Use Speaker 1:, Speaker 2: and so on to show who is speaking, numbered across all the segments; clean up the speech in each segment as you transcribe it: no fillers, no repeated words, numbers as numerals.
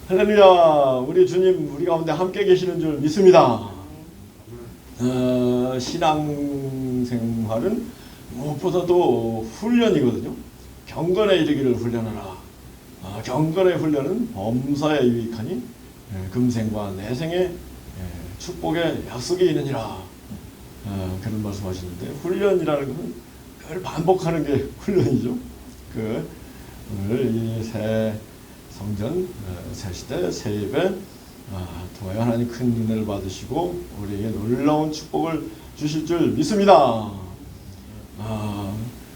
Speaker 1: 할렐루야. 우리 주님 우리 가운데 함께 계시는 줄 믿습니다. 신앙생활은 무엇보다도 훈련이거든요. 경건에 이르기를 훈련하라. 경건의 훈련은 범사에 유익하니 금생과 내생의 축복의 약속이 있느니라. 그런 말씀하시는데, 훈련이라는 것은 그걸 반복하는 게 훈련이죠. 오늘 이 새 성전, 새 시대, 새 예배 통하여 하나님 큰 은혜를 받으시고 우리에게 놀라운 축복을 주실 줄 믿습니다.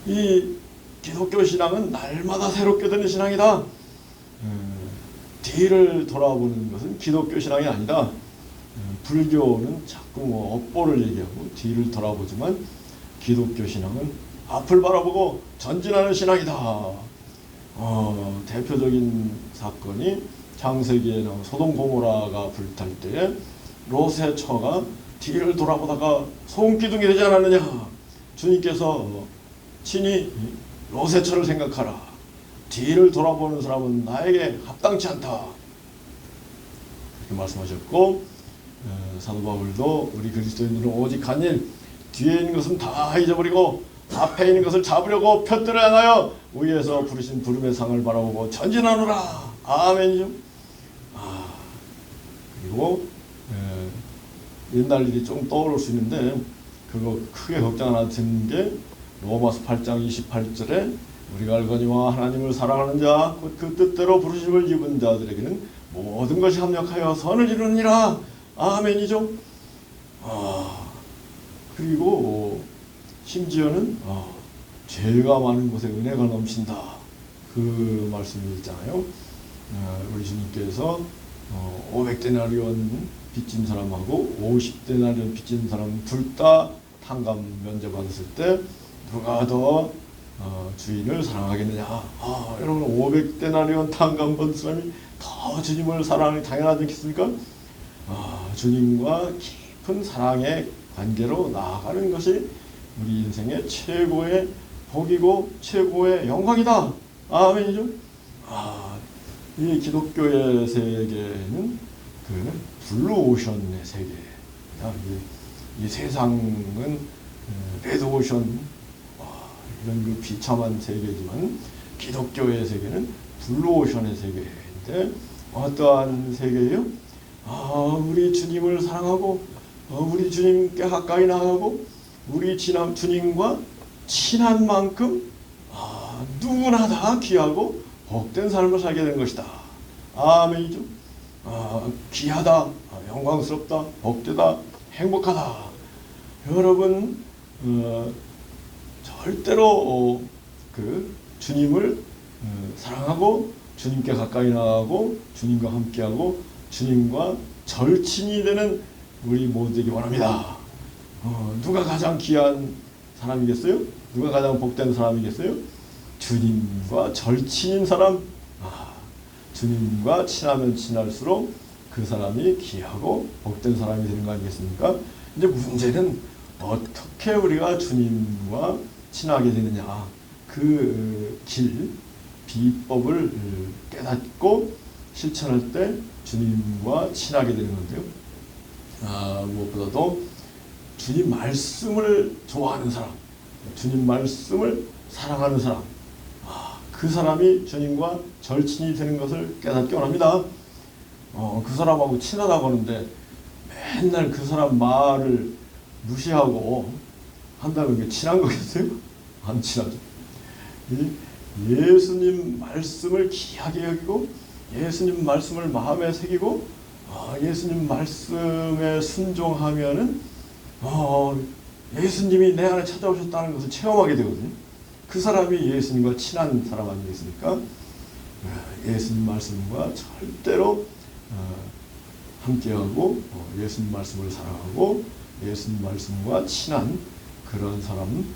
Speaker 1: 이 기독교 신앙은 날마다 새롭게 되는 신앙이다. 뒤를 돌아보는 것은 기독교 신앙이 아니다. 불교는 자꾸 업보를 얘기하고 뒤를 돌아보지만 기독교 신앙은 앞을 바라보고 전진하는 신앙이다. 대표적인 사건이 창세기에 나온 소돔 고모라가 불탈 때에 롯의 처가 뒤를 돌아보다가 소금기둥이 되지 않았느냐. 주님께서 친히 롯의 처를 생각하라. 뒤를 돌아보는 사람은 나에게 합당치 않다. 이렇게 말씀하셨고, 사도 바울도 우리 그리스도인들은 오직 한 일, 뒤에 있는 것은 다 잊어버리고 앞에 있는 것을 잡으려고 푯들을 향하여 위에서 부르신 부름의 상을 바라보고 전진하노라. 아멘이죠. 그리고 옛날 일이 좀 떠오를 수 있는데 그거 크게 걱정 안 하시는 게 로마서 8장 28절에 우리가 알거니와 하나님을 사랑하는 자 곧 그 뜻대로 부르심을 입은 자들에게는 모든 것이 합력하여 선을 이루느니라. 아멘이죠. 그리고 심지어는 죄가 많은 곳에 은혜가 넘친다. 그 말씀이 있잖아요. 우리 주님께서 500데나리온 빚진 사람하고 50데나리온 빚진 사람 둘 다 탕감 면제받았을 때 누가 더 주인을 사랑하겠느냐. 여러분 500데나리온 탕감 받은 사람이 더 주님을 사랑하는 게 당연하지 않겠습니까? 주님과 깊은 사랑의 관계로 나아가는 것이 우리 인생의 최고의 복이고 최고의 영광이다. 아멘이죠. 이 기독교의 세계는 블루오션의 세계다. 이 세상은 레드오션 이런 비참한 세계지만 기독교의 세계는 블루오션의 세계인데 어떠한 세계예요? 우리 주님을 사랑하고 우리 주님께 가까이 나가고 우리 주님과 친한 만큼 누구나 다 귀하고 복된 삶을 살게 되는 것이다. 아멘이죠. 귀하다, 영광스럽다, 복되다, 행복하다. 여러분 절대로 주님을 사랑하고 주님께 가까이 나가고 주님과 함께하고 주님과 절친이 되는 우리 모두에게 원합니다. 누가 가장 귀한 사람이겠어요? 누가 가장 복된 사람이겠어요? 주님과 절친인 사람. 주님과 친하면 친할수록 그 사람이 귀하고 복된 사람이 되는 거 아니겠습니까? 이제 문제는 어떻게 우리가 주님과 친하게 되느냐. 그 길, 비법을 깨닫고 실천할 때 주님과 친하게 되는 건데요. 무엇보다도 주님 말씀을 좋아하는 사람, 주님 말씀을 사랑하는 사람, 그 사람이 주님과 절친이 되는 것을 깨닫기 원합니다. 그 사람하고 친하다고 하는데 맨날 그 사람 말을 무시하고 한다는 게 친한 거겠어요? 안 친하죠. 예수님 말씀을 귀하게 여기고 예수님 말씀을 마음에 새기고 예수님 말씀에 순종하면은 예수님이 내 안에 찾아오셨다는 것을 체험하게 되거든요. 그 사람이 예수님과 친한 사람 아니겠습니까? 예수님 말씀과 절대로 함께하고 예수님 말씀을 사랑하고 예수님 말씀과 친한 그런 사람이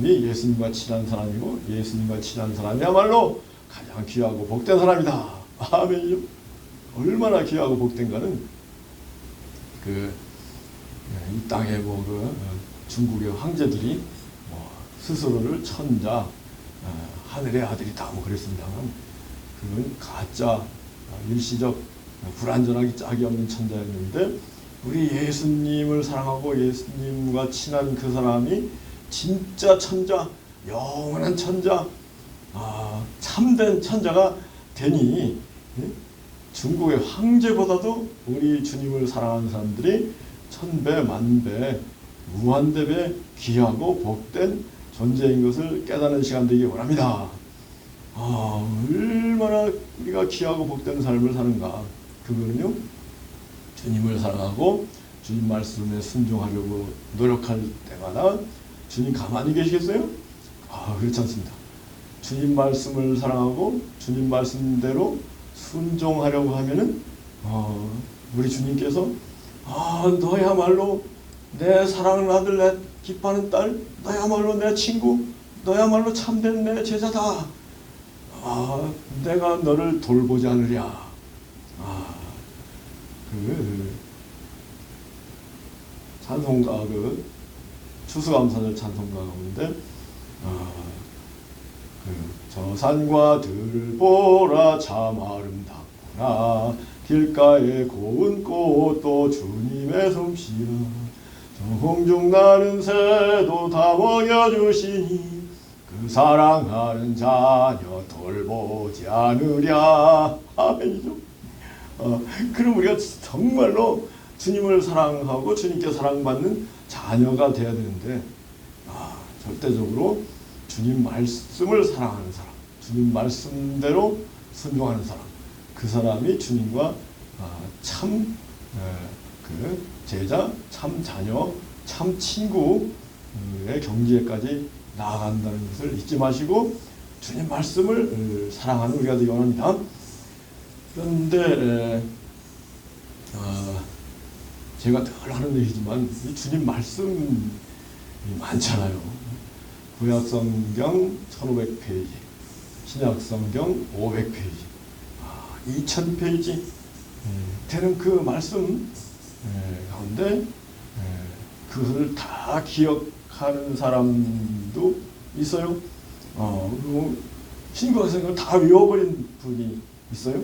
Speaker 1: 예수님과 친한 사람이고 예수님과 친한 사람이야말로 가장 귀하고 복된 사람이다. 아멘이요. 얼마나 귀하고 복된가는 이 땅에 중국의 황제들이 스스로를 천자, 하늘의 아들이다 그랬습니다만 그건 가짜 일시적 불완전하기 짝이 없는 천자였는데 우리 예수님을 사랑하고 예수님과 친한 그 사람이 진짜 천자, 영원한 천자, 참된 천자가 되니 중국의 황제보다도 우리 주님을 사랑하는 사람들이 천배, 만배, 무한대배 귀하고 복된 존재인 것을 깨닫는 시간 되기 원합니다. 얼마나 우리가 귀하고 복된 삶을 사는가. 그거는요, 주님을 사랑하고 주님 말씀에 순종하려고 노력할 때마다 주님 가만히 계시겠어요? 그렇지 않습니다. 주님 말씀을 사랑하고 주님 말씀대로 순종하려고 하면은 우리 주님께서 너야말로 내 사랑하는 아들, 내 기뻐하는 딸, 너야말로 내 친구, 너야말로 참된 내 제자다. 내가 너를 돌보지 않으랴. 찬송가, 추수감사절 찬송가 가운데 저 산과 들 보라 참 아름답구나. 길가에 고운 꽃도 주님의 솜씨라. 저 홍중 나는 새도 다 먹여주시니 그 사랑하는 자녀 돌보지 않으랴. 아멘이죠. 그럼 우리가 정말로 주님을 사랑하고 주님께 사랑받는 자녀가 되어야 되는데 절대적으로 주님 말씀을 사랑하는 사람, 주님 말씀대로 순종하는 사람, 그 사람이 주님과 참 제자, 참 자녀, 참 친구의 경지에까지 나아간다는 것을 잊지 마시고 주님 말씀을 사랑하는 우리가 되기 원합니다. 그런데 제가 늘 하는 얘기지만 이 주님 말씀이 많잖아요. 구약성경 1500페이지, 신약성경 500페이지, 2000페이지 되는 그 말씀 가운데 그것을 다 기억하는 사람도 있어요. 그리고 신구약성경을 다 외워버린 분이 있어요.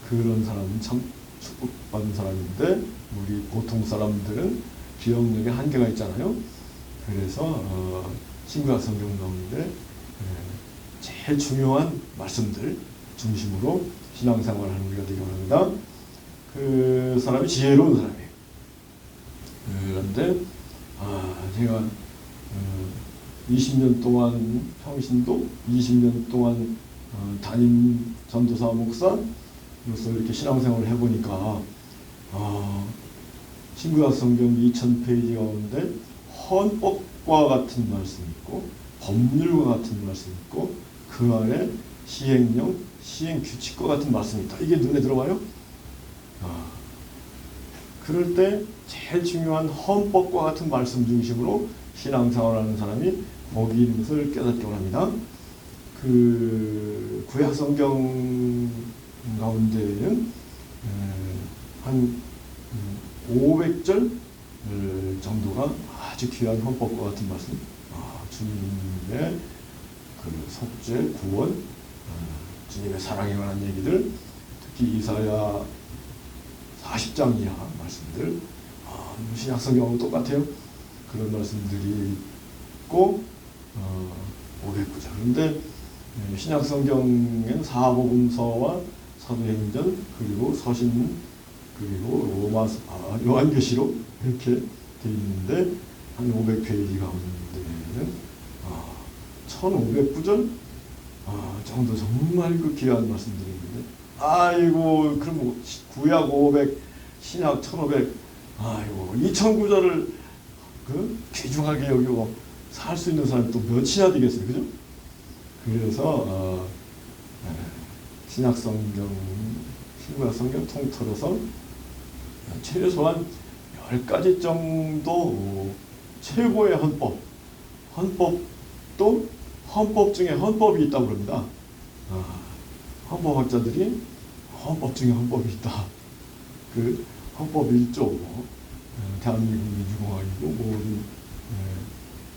Speaker 1: 그런 사람은 참 축복받은 사람인데 우리 보통 사람들은 기억력에 한계가 있잖아요. 그래서 신구약 성경 가운데 제일 중요한 말씀들 중심으로 신앙생활을 하는 우리가 되기 원합니다. 그 사람이 지혜로운 사람이에요. 그런데 제가 20년 동안 평신도, 20년 동안 담임 전도사 목사로서 이렇게 신앙생활을 해보니까 신구약 성경 2000페이지 가운데 헌법과 같은 말씀이 있고 법률과 같은 말씀이 있고 그 안에 시행령, 시행규칙과 같은 말씀이 있다. 이게 눈에 들어와요? 그럴 때 제일 중요한 헌법과 같은 말씀 중심으로 신앙생활하는 사람이 복이 있는 것을 깨닫기 원합니다. 그 구약성경 가운데에는 한 500절 정도가 아주 귀한 헌법과 같은 말씀, 주님의 그 속죄, 구원, 주님의 사랑에 관한 얘기들, 특히 이사야 40장 이하 말씀들, 신약성경하고 똑같아요. 그런 말씀들이 있고 509절. 그런데 신약성경에는 사복음서와 사도행전 그리고 서신 그리고 요한계시록 이렇게 되어 있는데 한 500페이지 가운데는 1509절 정도 정말 그 귀한 말씀들이 있는데 아이고 그럼 구약 500 신약 1500 아이고 2009절을 그 귀중하게 여기고 살 수 있는 사람이 또 몇이나 되겠어요, 그죠? 그래서 신약성경, 신구약성경 통틀어서 최소한 10가지 정도 최고의 헌법도 헌법 중에 헌법이 있다고 그럽니다. 헌법학자들이 헌법 중에 헌법이 있다. 그 헌법 1조, 대한민국 민주공화국이고 모든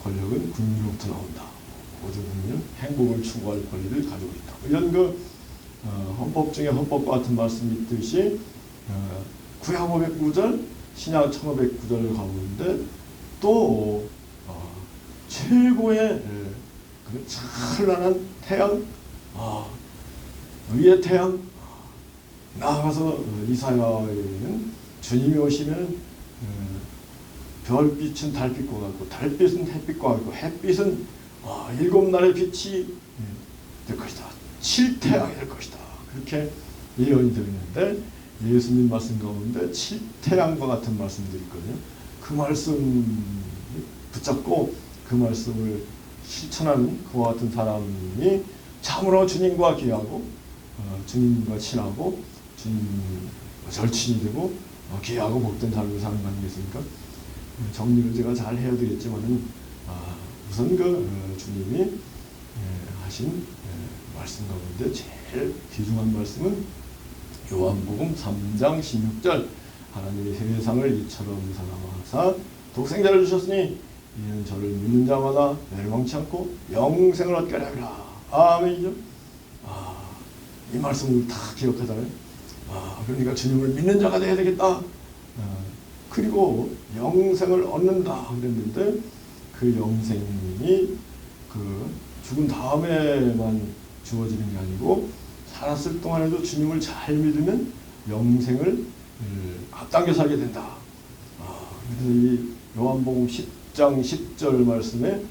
Speaker 1: 권력은 국민으로부터 나온다. 모든 국민은 행복을 추구할 권리를 가지고 있다. 이런 그 헌법 중에 헌법과 같은 말씀이 있듯이 구약 509절, 신약 1509절 가운데 또 최고의 그 찬란한 태양, 의의 태양, 나아가서 이사야에는 주님이 오시면 별빛은 달빛과 같고 달빛은 햇빛과 같고 햇빛은 일곱 날의 빛이 될 것이다. 칠태양이 될 것이다. 그렇게 예언이 되어 있는데 예수님 말씀 가운데 칠태양과 같은 말씀들이 있거든요. 그 말씀 붙잡고 그 말씀을 실천하는 그와 같은 사람이 참으로 주님과 귀하고 주님과 친하고 주님 절친이 되고 귀하고 복된 삶을 사는 거 아니겠습니까? 정리를 제가 잘 해야 되겠지만은 우선 그 주님이 하신 말씀 가운데 제일 귀중한 말씀은 요한복음 3장 16절 하나님이 세상을 이처럼 사랑하사 독생자를 주셨으니 이는 저를 믿는 자마다 멸망치 않고 영생을 얻게 하리라. 아멘이죠. 이 말씀을 다 기억하잖아요. 그러니까 주님을 믿는 자가 되어야 되겠다. 그리고 영생을 얻는다 그랬는데 그 영생이 그 죽은 다음에만 주어지는 게 아니고 살았을 동안에도 주님을 잘 믿으면 영생을 앞당겨 살게 된다. 그래서 이 요한복음 10장 10절 말씀에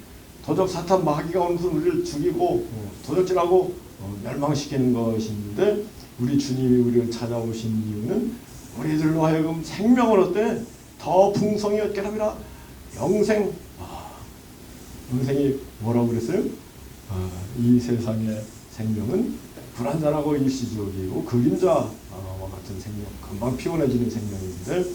Speaker 1: 도적 사탄 마귀가 오면서 우리를 죽이고 도적질하고 멸망시키는 것인데 우리 주님이 우리를 찾아오신 이유는 우리들로 하여금 생명을 얻되 더 풍성히 얻게 함이라. 영생. 영생이 뭐라고 그랬어요? 이 세상의 생명은 불완전하고 일시적이고 그림자와 같은 생명, 금방 피곤해지는 생명인데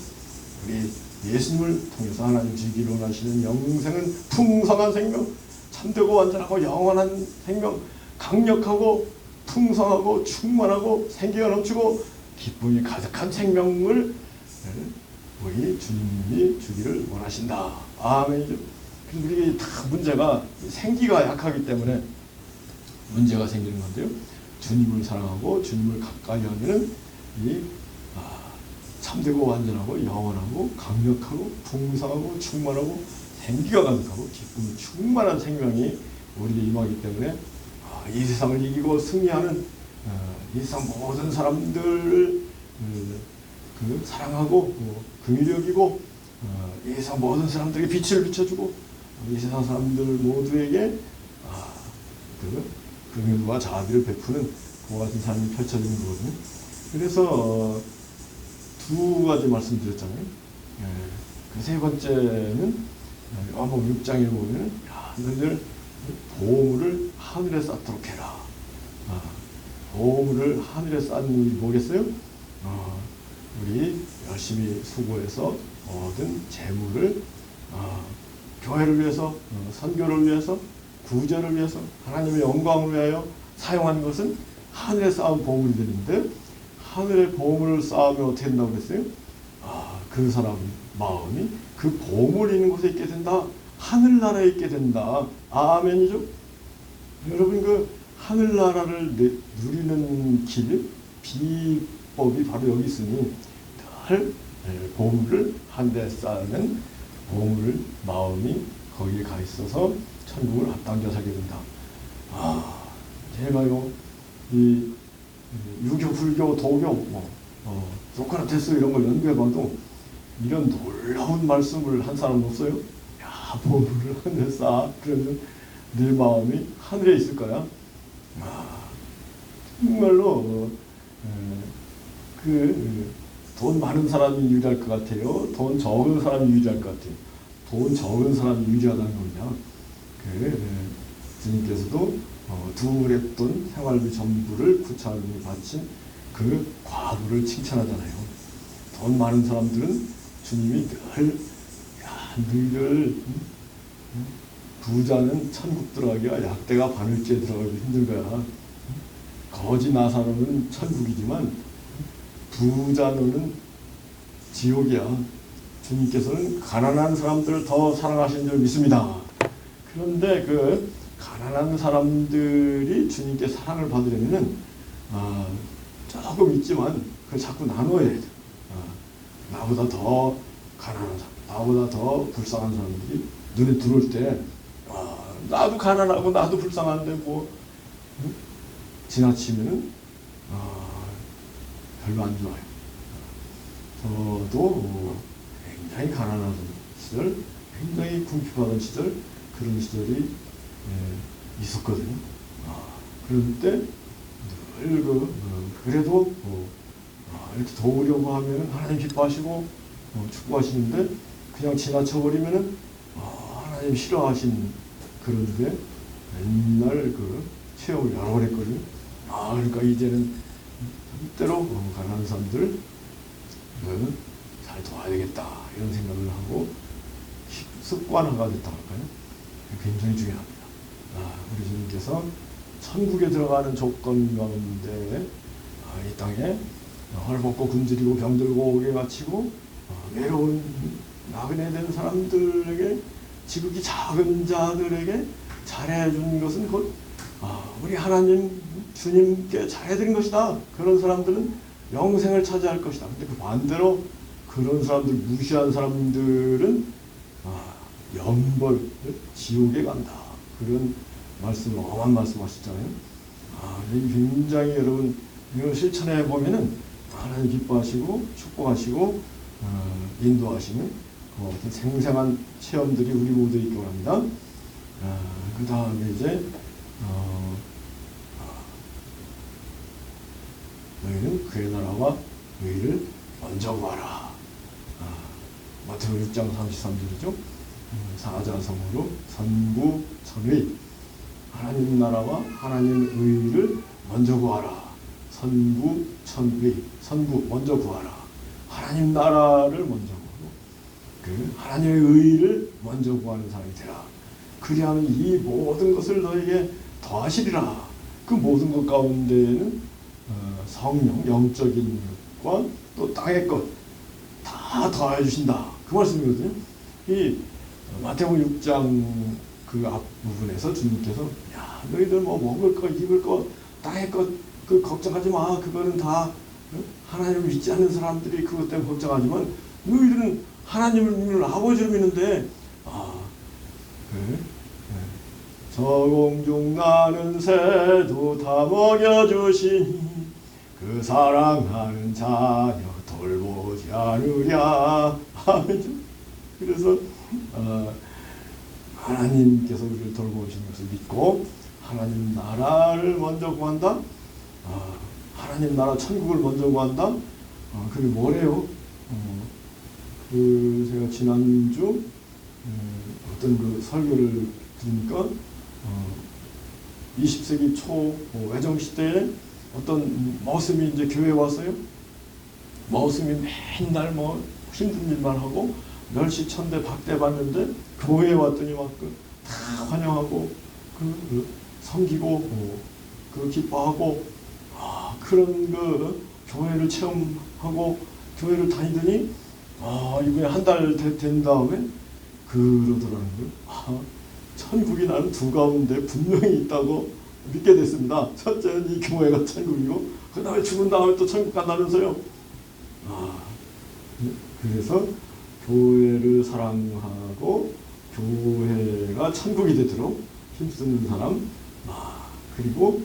Speaker 1: 우리 예수님을 통해서 하나님 주기를 원하시는 영생은 풍성한 생명, 참되고 완전하고 영원한 생명, 강력하고 풍성하고 충만하고 생기가 넘치고 기쁨이 가득한 생명을 우리 주님이 주기를 원하신다. 아멘이죠. 우리 다 문제가 생기가 약하기 때문에 문제가 생기는 건데요. 주님을 사랑하고 주님을 가까이 하면은 이 참되고 완전하고 영원하고 강력하고 풍성하고 충만하고 생기가 가득하고 기쁨이 충만한 생명이 우리에게 임하기 때문에 이 세상을 이기고 승리하는 이 세상 모든 사람들을 사랑하고 긍휼히 여기고 이 세상 모든 사람들에게 빛을 비춰주고 이 세상 사람들 모두에게 긍휼과 자비를 베푸는 그와 같은 삶이 펼쳐지는 거거든요. 그래서 두 가지 말씀드렸잖아요. 그 세 번째는 요한복음 6장에 보면 너희들 보물을 하늘에 쌓도록 해라. 보물을 하늘에 쌓는 일이 뭐겠어요? 우리 열심히 수고해서 얻은 재물을 교회를 위해서, 선교를 위해서, 구제를 위해서, 하나님의 영광을 위하여 사용하는 것은 하늘에 쌓은 보물이 되는데 하늘에 보물을 쌓으면 어떻게 된다고 그랬어요? 그 사람 마음이 그 보물 있는 곳에 있게 된다. 하늘나라에 있게 된다. 아멘이죠? 여러분 그 하늘나라를 누리는 길, 비법이 바로 여기 있으니 늘 보물을 하늘에 쌓는 보물 마음이 거기에 가 있어서 천국을 앞당겨 살게 된다. 제가요 이 유교, 불교, 도교, 소크라테스 이런 걸 연구해봐도 이런 놀라운 말씀을 한 사람 없어요? 야, 보물을 하늘에 쌓아. 그러면 네 마음이 하늘에 있을 거야. 정말로 돈 많은 사람이 유리할 것 같아요? 돈 적은 사람이 유리할 것 같아요? 돈 적은 사람이 유리하다는 거냐? 주님께서도 두랬던 생활비 전부를 구차하니 바친 그 과부를 칭찬하잖아요. 돈 많은 사람들은 주님이 너희들 부자는 천국 들어가기가 약대가 바늘째 들어가기 힘들 거야. 거지 나사로는 천국이지만 부자 너는 지옥이야. 주님께서는 가난한 사람들을 더 사랑하시는 줄 믿습니다. 그런데 그 가난한 사람들이 주님께 사랑을 받으려면 조금 있지만 그걸 자꾸 나눠야 돼. 나보다 더 가난한 사람, 나보다 더 불쌍한 사람들이 눈에 들어올 때 나도 가난하고 나도 불쌍한데 뭐 지나치면은 별로 안 좋아요. 저도 굉장히 가난하던 시절, 굉장히 궁핍하던 시절, 그런 시절이 있었거든요. 그럴 때 늘 그래도 이렇게 도우려고 하면은 하나님 기뻐하시고 축복하시는데 그냥 지나쳐버리면은 하나님 싫어하신 그런 게 맨날 체험을 여러 번 했거든요. 그러니까 이제는 절대로 가난한 사람들 잘 도와야 되겠다 이런 생각을 하고 습관화가 됐다고 할까요? 굉장히 중요합니다. 우리 주님께서 천국에 들어가는 조건 가운데 이 땅에 헐벗고 굶주리고 병들고 옥에 갇히고 외로운 나그네 된 사람들에게 지극히 작은 자들에게 잘해준 것은 곧 우리 하나님 주님께 잘해드린 것이다. 그런 사람들은 영생을 차지할 것이다. 근데 그 반대로 그런 사람들 무시한 사람들은 영벌 지옥에 간다. 그런 말씀을 엄한 말씀하셨잖아요. 굉장히 여러분 이걸 실천해 보면은 하나님 기뻐하시고 축복하시고 인도하시는 어떤 생생한 체험들이 우리 모두에 있기 바랍니다. 그 다음에 이제 너희는 그의 나라와 의를 먼저 구하라. 마태복음 6장 33절이죠. 사자성어로 선구천의 하나님 나라와 하나님 의를 먼저 구하라. 선구천의 선구 먼저 구하라. 하나님 나라를 먼저 구하고 하나님의 의를 먼저 구하는 사람이 되라. 그리하면 이 모든 것을 너에게 더하시리라. 그 모든 것 가운데에는 성령, 영적인 것과 또 땅의 것 다 더해 주신다. 그 말씀이거든요. 이 마태복음 6장 그 앞부분에서 주님께서 야 너희들 뭐 먹을 거 입을 거 땅의 것 그 걱정하지 마. 그거는 다 하나님을 믿지 않는 사람들이 그것 때문에 걱정하지만 너희들은 하나님을 아버지로 믿는데 저공중 나는 새도 다 먹여주시니 그 사랑하는 자녀 돌보지 않으랴. 그래서 하나님께서 우리를 돌보시는 것을 믿고 하나님 나라를 먼저 구한다. 하나님 나라 천국을 먼저 구한다. 그게 뭐래요? 제가 지난주 어떤 그 설교를 들으니까 20세기 초 외정 시대에 어떤 머슴이 이제 교회에 왔어요. 머슴이 맨날 뭐 힘든 일만 하고 멸시천대 박대받는데 교회에 왔더니 막 다 환영하고 섬기고 기뻐하고 그런 교회를 체험하고 교회를 다니더니 이번에 한 달 된 다음에 그러더라는 거예요. 천국이 나는 두 가운데 분명히 있다고 믿게 됐습니다. 첫째는 이 교회가 천국이고 그 다음에 죽은 다음에 또 천국 간다면서요. 그래서 교회를 사랑하고 교회가 천국이 되도록 힘쓰는 사람, 그리고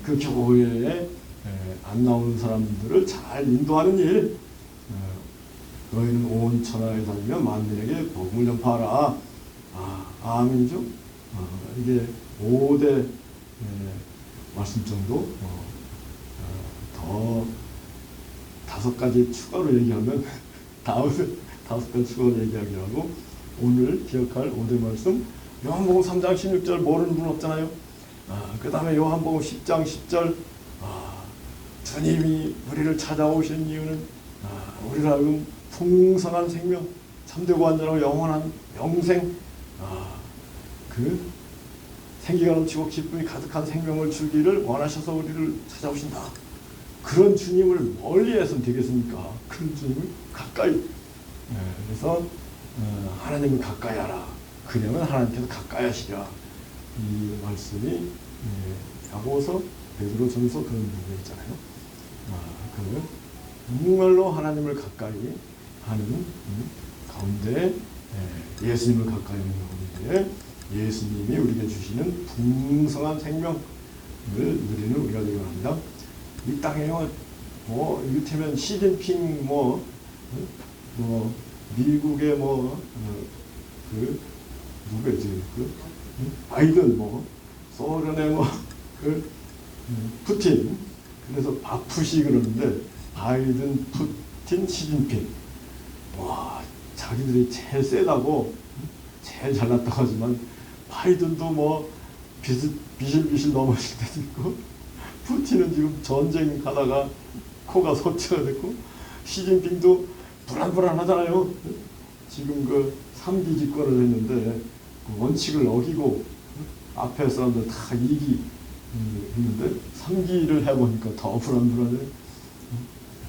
Speaker 1: 그 교회에 안 나오는 사람들을 잘 인도하는 일. 너희는 온 천하에 다니며 만민에게 복음을 전파하라. 아멘이죠. 이게 5대 말씀 정도 더 5가지 추가로 얘기하면 다음에 5가지 추가로 얘기하기로 하고 오늘 기억할 5대 말씀 요한복음 3장 16절 모르는 분 없잖아요. 그 다음에 요한복음 10장 10절 주님이 우리를 찾아오신 이유는 우리를 하여금 풍성한 생명, 참되고 완전하고 영원한 영생, 그 생기가 넘치고 기쁨이 가득한 생명을 주기를 원하셔서 우리를 찾아오신다. 그런 주님을 멀리해서는 되겠습니까? 그런 주님을 가까이. 그래서 하나님을 가까이 하라. 그러면 하나님께서 가까이 하시리라. 이 말씀이 야고보서 베드로전서 그런 부분이 있잖아요. 그 정말로 하나님을 가까이 하는 가운데 예수님을 가까이 하는 가운데 예수님이 우리에게 주시는 풍성한 생명을 누리는 우리가 되기 바랍니다. 이 땅에요, 뭐 이를테면 시진핑 뭐 미국의 그 누구지 바이든 소련의 푸틴, 그래서 바푸시 그러는데 바이든, 푸틴, 시진핑, 와 자기들이 제일 세다고 제일 잘났다고 하지만 바이든도 비실비실 넘어질 때도 있고, 푸틴은 지금 전쟁하다가 코가 석체가 됐고, 시진핑도 불안불안하잖아요. 지금 그 3기 집권을 했는데 그 원칙을 어기고 앞에 사람들 다 2기 했는데 3기를 해보니까 더 불안불안해.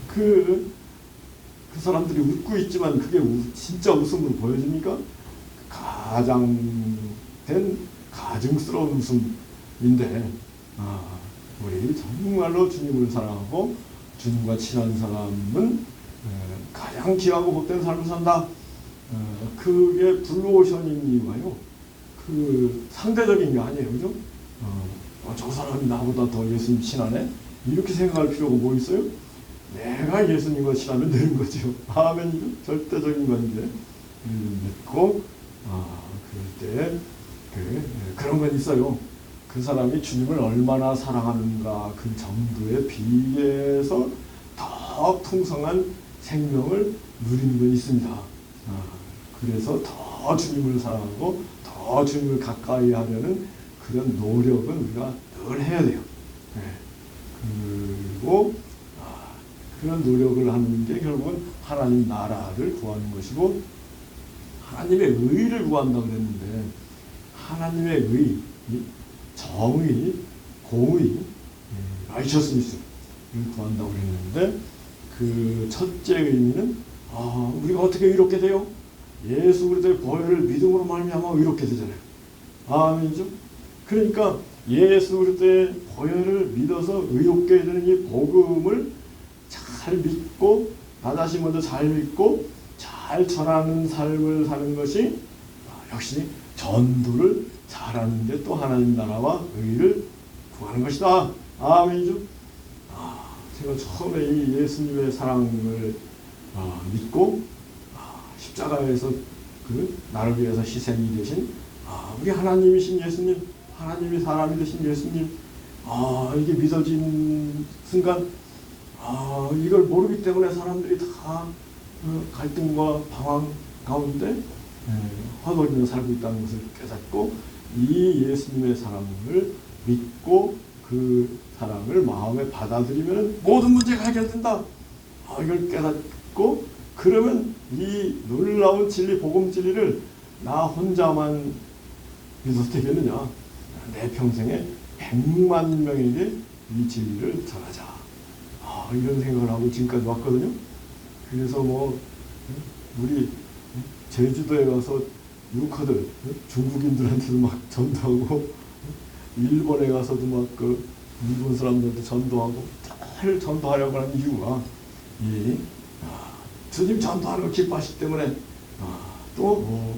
Speaker 1: 그 사람들이 웃고 있지만 그게 진짜 웃음으로 보여집니까? 가장 가증스러운 웃음인데, 우리 정말로 주님을 사랑하고 주님과 친한 사람은 가장 귀하고 복된 삶을 산다. 그게 블루오션인 이유가요, 그 상대적인 게 아니에요, 그죠? 저 사람이 나보다 더 예수님 친하네? 이렇게 생각할 필요가 뭐 있어요? 내가 예수님과 친하면 되는 거죠. 아멘이죠. 절대적인 관계 믿고, 그럴 때 그런 건 있어요. 그 사람이 주님을 얼마나 사랑하는가 그 정도에 비해서 더 풍성한 생명을 누리는 건 있습니다. 그래서 더 주님을 사랑하고 더 주님을 가까이 하려는 그런 노력은 우리가 늘 해야 돼요. 그리고 그런 노력을 하는 게 결국은 하나님 나라를 구하는 것이고, 하나님의 의를 구한다고 그랬는데, 하나님의 의, 정의, 공의, righteousness를 구한다고 그랬는데, 그 첫째 의미는 우리가 어떻게 의롭게 돼요? 예수 그리스도의 보혈을 믿음으로 말미암아 의롭게 되잖아요. 아멘이죠. 그러니까 예수 그리스도의 보혈을 믿어서 의롭게 되는 이 복음을 잘 믿고, 나다시 먼저 잘 믿고 잘 전하는 삶을 사는 것이 역시 전도를 잘하는 데 또 하나님 나라와 의를 구하는 것이다. 아멘이죠. 제가 처음에 이 예수님의 사랑을 믿고 십자가에서 나를 위해서 희생이 되신 우리 하나님이신 예수님, 하나님이 사람이 되신 예수님, 이게 믿어진 순간 이걸 모르기 때문에 사람들이 다 갈등과 방황 가운데 허덕이며 살고 있다는 것을 깨닫고, 이 예수님의 사랑을 믿고 그 사랑을 마음에 받아들이면 모든 문제가 해결된다. 이걸 깨닫고, 그러면 이 놀라운 진리, 복음 진리를 나 혼자만 믿어도 되겠느냐. 내 평생에 100만 명에게 이 진리를 전하자. 이런 생각을 하고 지금까지 왔거든요. 그래서 우리 제주도에 가서 유커들, 중국인들한테도 막 전도하고, 일본에 가서도 막 일본 사람들한테 전도하고, 잘 전도하려고 하는 이유가 주님 전도하는 거 기뻐하시기 때문에, 또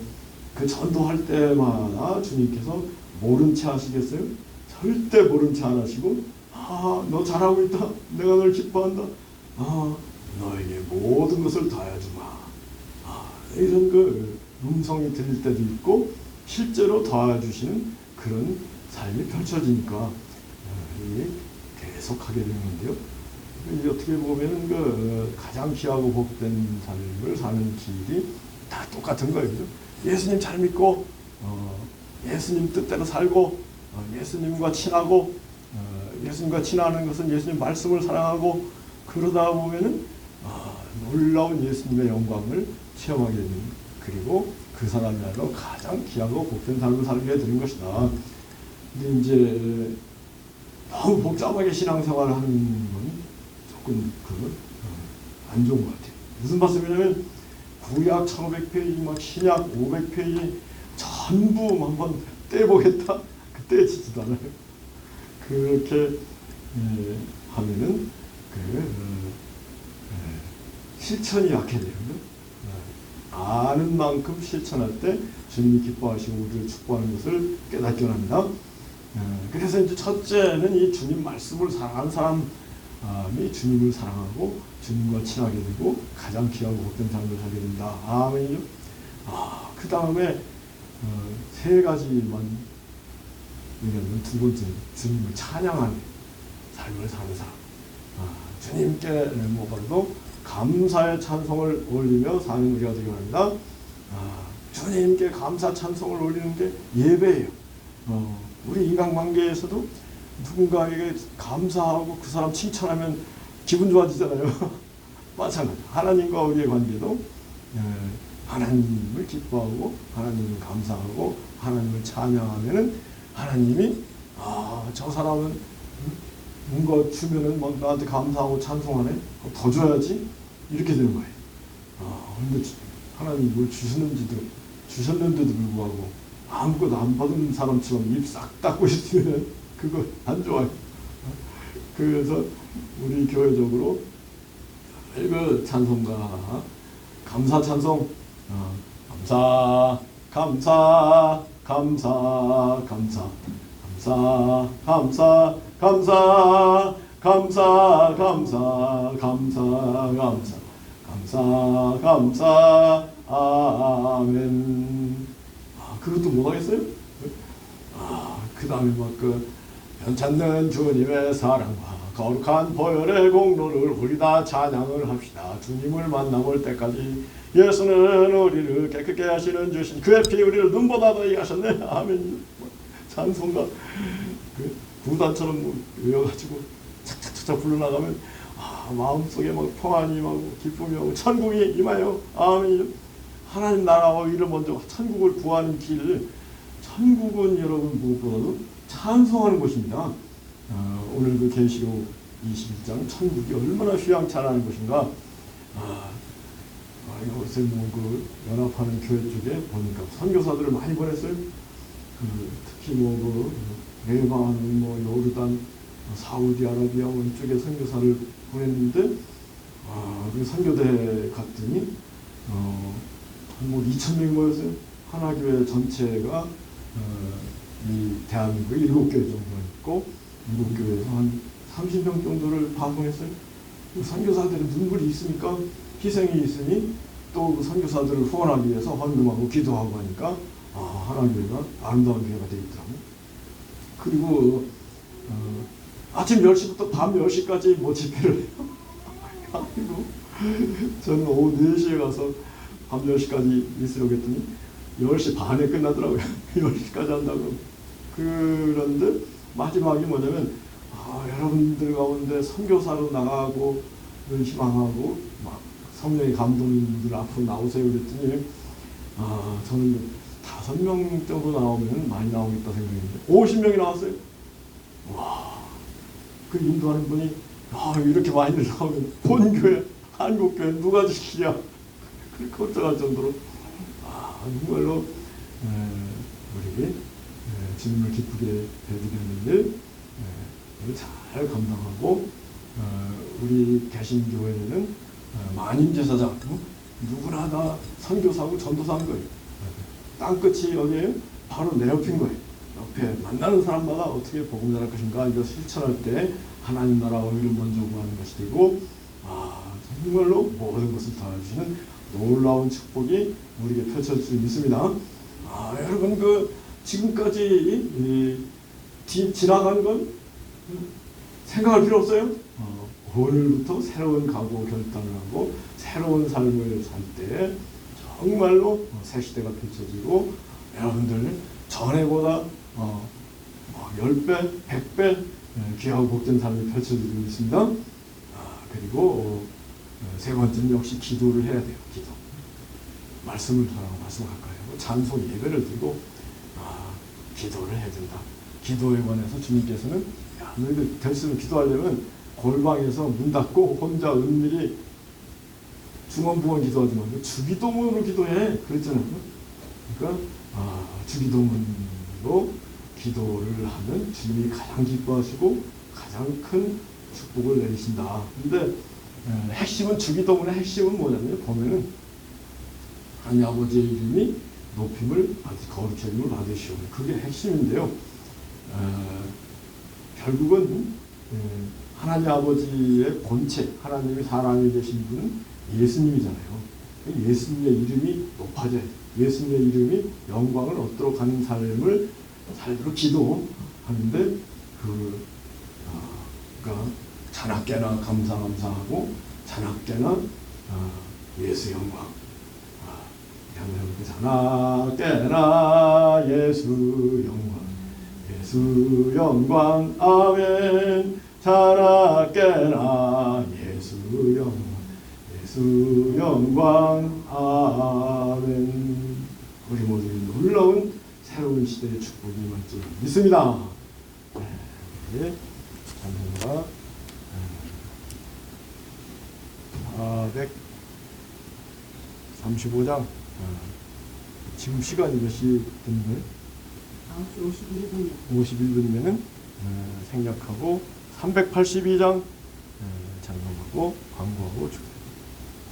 Speaker 1: 그 전도할 때마다 주님께서 모른 체 하시겠어요? 절대 모른 체 안 하시고, 너 잘하고 있다. 내가 널 기뻐한다. 너에게 모든 것을 더해주마. 이런 음성이 들릴 때도 있고, 실제로 도와주시는 그런 삶이 펼쳐지니까 계속하게 되는 건데요. 어떻게 보면 가장 귀하고 복된 삶을 사는 길이 다 똑같은 거예요. 예수님 잘 믿고, 예수님 뜻대로 살고, 예수님과 친하고, 예수님과 친하는 것은 예수님 말씀을 사랑하고, 그러다 보면은 놀라운 예수님의 영광을 체험하게 되는, 그리고 그 사람이야말로 가장 귀하고 복된 삶을 살게 되는 것이다. 근데 이제 너무 복잡하게 신앙생활을 하는 건 조금 안 좋은 것 같아요. 무슨 말씀이냐면 구약 1500페이지, 막 신약 500페이지 전부 한번 떼보겠다. 떼지지도 않아요. 그렇게 하면은 실천이 약해져요. 아는 만큼 실천할 때 주님이 기뻐하시고 우리를 축복하는 것을 깨닫게 합니다. 그래서 이제 첫째는 이 주님 말씀을 사랑하는 사람이 주님을 사랑하고 주님과 친하게 되고 가장 귀하고 복된 삶을 살게 된다. 아멘이죠. 그 다음에 세 가지만 얘기하면 두 번째 주님을 찬양하는 삶을 사는 사람. 주님께 뭐라도 감사의 찬송을 올리며 사는 우리가 되기 바랍니다. 주님께 감사 찬송을 올리는 게 예배예요. 우리 인간관계에서도 누군가에게 감사하고 그 사람 칭찬하면 기분 좋아지잖아요. 마찬가지. 하나님과 우리의 관계도 하나님을 기뻐하고 하나님을 감사하고 하나님을 찬양하면은 하나님이 저 사람은 뭔가 주면은 막 나한테 감사하고 찬송하네. 더 줘야지. 이렇게 되는 거예요. 근데 하나님이 뭘 주셨는데도 불구하고 아무것도 안 받은 사람처럼 입 싹 닫고 있으면 그거 안 좋아요. 그래서 우리 교회적으로 그 찬송가 감사 찬송 감사 감사 감사 감사 감사 감사 감사 감사 감사 감사 감사 감사 아멘. 그것도 못하겠어요? 그 다음에 변찮는 주님의 사랑과 거룩한 보혈의 공로를 우리 다 찬양을 합시다. 주님을 만나볼 때까지 예수는 우리를 깨끗게 하시는 주신 그의 피 우리를 눈보다 더하게 하셨네. 아멘. 찬송가 구단처럼 외워가지고 착착착착 불러나가면 마음속에 막 평안이 임하고 기쁨이 오고 천국이 임하여 아멘. 하나님 나라와 의를 먼저 천국을 구하는 길. 천국은 여러분 무엇보다도 찬송하는 곳입니다. 오늘 그 계시록 21장 천국이 얼마나 휘황찬란한 곳인가. 요새 그 연합하는 교회 쪽에 보니까 선교사들을 많이 보냈어요. 특히 레바논, 요르단, 사우디아라비아 이쪽에 선교사를 보냈는데 그 선교대 갔더니 2,000명이 모였어요. 하나교회 전체가 이 대한민국에 7교회 정도 있고 7교회에서 한 30명 정도를 방문했어요. 선교사들은 눈물이 있으니까 희생이 있으니 또 그 선교사들을 후원하기 위해서 헌금하고 기도하고 하니까 하나교회가 아름다운 교회가 되어 있더라고요. 그리고 아침 10시부터 밤 10시까지 집회를 해요. 그리고 저는 오후 4시에 가서 밤 10시까지 있으려고 했더니 10시 반에 끝나더라고요. 10시까지 한다고. 그런데 마지막이 뭐냐면 여러분들 가운데 선교사로 나가고 희망하고 막 성령의 감동들 앞으로 나오세요 그랬더니 저는 5명 정도 나오면 많이 나오겠다 생각했는데 50명이 나왔어요. 와, 그 인도하는 분이 이렇게 많이 나오면 본교회 한국교회 누가 지키냐 그렇게 걱정할 정도로 정말로 우리 주님을 기쁘게 해드리는 일 잘 감당하고 우리 개신교회는 만인제사장 누구나 다 선교사하고 전도사한 거예요. 땅끝이 어디에요? 바로 내 옆인 거예요. 옆에 만나는 사람마다 어떻게 복음 전할 것인가 이거 실천할 때 하나님 나라와 의를 먼저 구하는 것이 되고 정말로 모든 것을 도와주시는 놀라운 축복이 우리에게 펼쳐질 수 있습니다. 여러분 지금까지 지나간 건 생각할 필요 없어요. 오늘부터 새로운 각오 결단을 하고 새로운 삶을 살 때 정말로 새 시대가 펼쳐지고 여러분들 전에보다 10배, 100배 귀하고 복된 삶이 펼쳐지고 있습니다. 그리고 세 번째는 역시 기도를 해야 돼요. 기도. 말씀을 전하고 말씀을 가까이 하고 찬송 예배를 드리고 기도를 해야 된다. 기도에 관해서 주님께서는 너희들 될수록 기도하려면 골방에서 문 닫고 혼자 은밀히 중언부언 기도하지 말고 주기도문으로 기도해 그랬잖아요. 그러니까 주기도문으로 기도를 하면 주님이 가장 기뻐하시고 가장 큰 축복을 내리신다. 근데 핵심은 주기도문의 핵심은 뭐냐면 보면은 하나님 아버지의 이름이 높임을 거룩히 여김을 받으시오니 그게 핵심인데요. 결국은 하나님 아버지의 본체, 하나님이 사람이 되신 분은 예수님이잖아요. 예수님의 이름이 높아져야 돼. 예수님의 이름이 영광을 얻도록 하는 삶을 살도록 기도하는데 그러니까 자나깨나 감사하고 자나깨나 예수 영광. 자나깨나 예수 영광, 예수 영광, 아멘. 자나깨나 예수 영광, 예수 영광, 아멘. 우리 모두 놀라운 새로운 시대의 축복이 임할 줄 믿습니다. 네, 감사합니다. 435장. 지금 시간이 몇 시 됐는데? 9시 51분이면은 생략하고 382장 점검하고 광고하고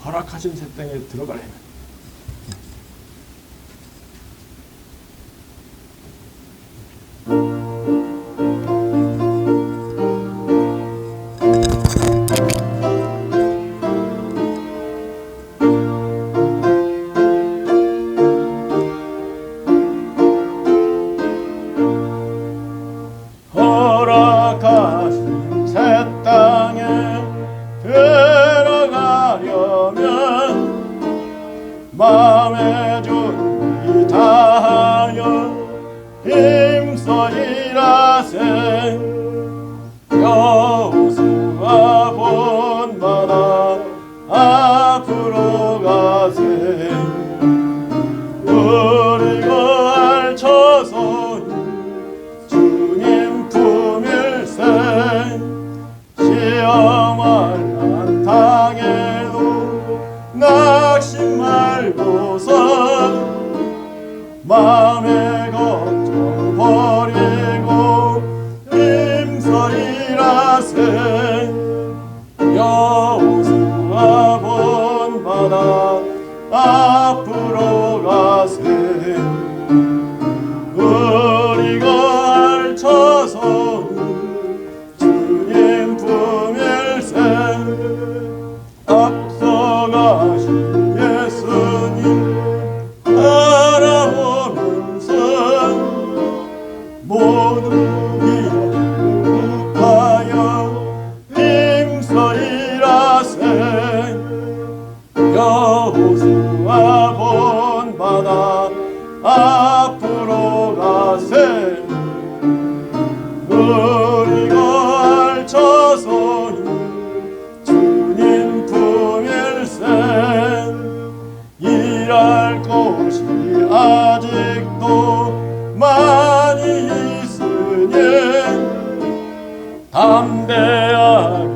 Speaker 1: 허락하신 새 땅에 들어가려면 허락하신 새 땅에 들어가려면 마음의 준비 다하여 힘써 일하세. 여호수아 본받아 앞으로 가세. 그리고 알쳐서 주님 품일세. 시험을 안 당해도 낙심 말고서 마음의 걱정 버리고 힘써 일하세. 여호수아 본받아 앞으로 가세. 그리고 알쳐서 주님 품일세. 앞서가신 예수님 따라오면서 모든 기억을 굽하여 힘써 일하세. 여호수아 본받아 앞으로 가세. 그리고 알쳐서 주님 품일세. 일할 곳이 아직도 많이 있으니 담대하게